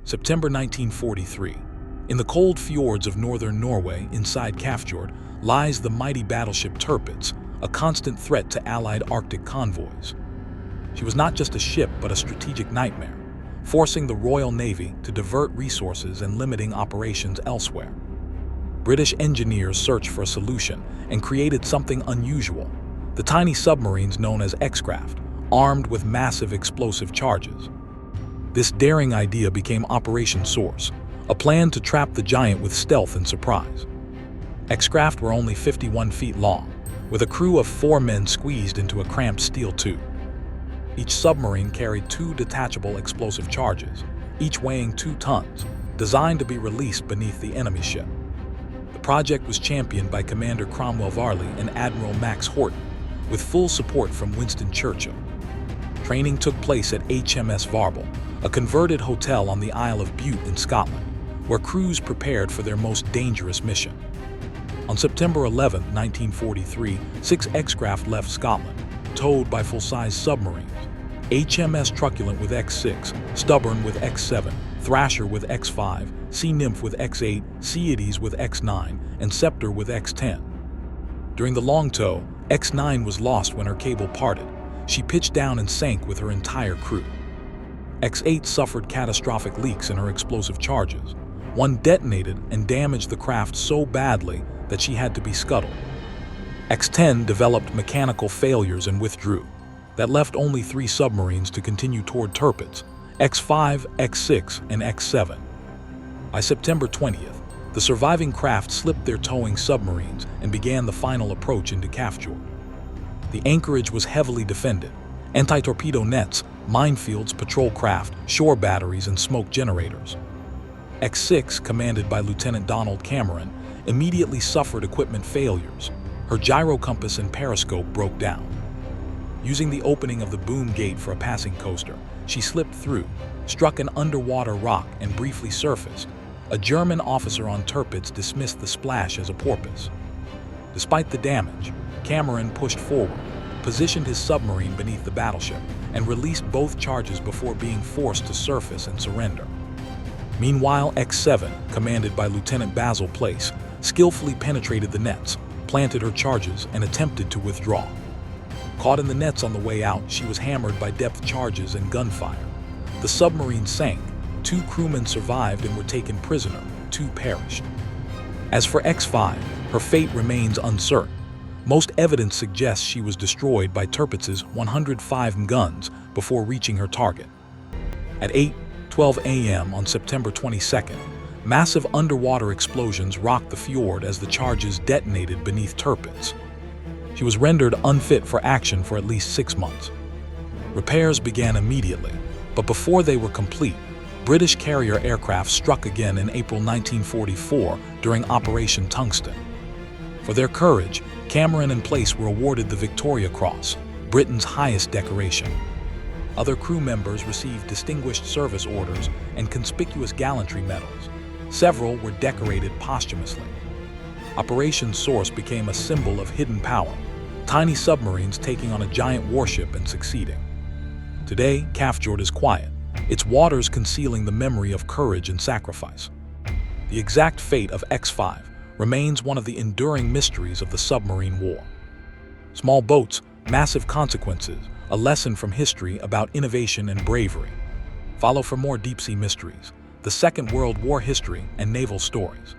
September 1943. In the cold fjords of northern Norway, inside Kafjord, lies the mighty battleship Tirpitz, a constant threat to Allied Arctic convoys. She was not just a ship, but a strategic nightmare, forcing the Royal Navy to divert resources and limiting operations elsewhere. British engineers searched for a solution and created something unusual: the tiny submarines known as X-craft, armed with massive explosive charges. This daring idea became Operation Source, a plan to trap the giant with stealth and surprise. X-craft were only 51 feet long, with a crew of 4 men squeezed into a cramped steel tube. Each submarine carried 2 detachable explosive charges, each weighing 2 tons, designed to be released beneath the enemy ship. The project was championed by Commander Cromwell Varley and Admiral Max Horton, with full support from Winston Churchill. Training took place at HMS Varble, a converted hotel on the Isle of Bute in Scotland, where crews prepared for their most dangerous mission. On September 11, 1943, 6 X-craft left Scotland, towed by full-size submarines: HMS Truculent with X6, Stubborn with X7, Thrasher with X5, Sea Nymph with X8, Ceades with X9, and Scepter with X10. During the long tow, X9 was lost when her cable parted. She pitched down and sank with her entire crew. X8 suffered catastrophic leaks in her explosive charges. One detonated and damaged the craft so badly that she had to be scuttled. X10 developed mechanical failures and withdrew. That left only 3 submarines to continue toward Tirpitz: X5, X6, and X7. By September 20th, the surviving craft slipped their towing submarines and began the final approach into Kafjord. The anchorage was heavily defended: anti-torpedo nets, minefields, patrol craft, shore batteries, and smoke generators. X6, commanded by Lieutenant Donald Cameron, immediately suffered equipment failures. Her gyro compass and periscope broke down. Using the opening of the boom gate for a passing coaster, she slipped through, struck an underwater rock, and briefly surfaced. A German officer on Tirpitz dismissed the splash as a porpoise. Despite the damage, Cameron pushed forward, positioned his submarine beneath the battleship, and released both charges before being forced to surface and surrender. Meanwhile, X7, commanded by Lieutenant Basil Place, skillfully penetrated the nets, planted her charges, and attempted to withdraw. Caught in the nets on the way out, she was hammered by depth charges and gunfire. The submarine sank. 2 crewmen survived and were taken prisoner. 2 perished. As for X5, her fate remains uncertain. Most evidence suggests she was destroyed by Tirpitz's 105 guns before reaching her target. At 8:12 a.m. on September 22nd, massive underwater explosions rocked the fjord as the charges detonated beneath Tirpitz. She was rendered unfit for action for at least 6 months. Repairs began immediately, but before they were complete, British carrier aircraft struck again in April 1944 during Operation Tungsten. For their courage, Cameron and Place were awarded the Victoria Cross, Britain's highest decoration. Other crew members received Distinguished Service Orders and Conspicuous Gallantry medals. Several were decorated posthumously. Operation Source became a symbol of hidden power: tiny submarines taking on a giant warship and succeeding. Today, Kafjord is quiet, its waters concealing the memory of courage and sacrifice. The exact fate of X5 remains one of the enduring mysteries of the submarine war. Small boats, massive consequences, a lesson from history about innovation and bravery. Follow for more deep-sea mysteries, the Second World War history, and naval stories.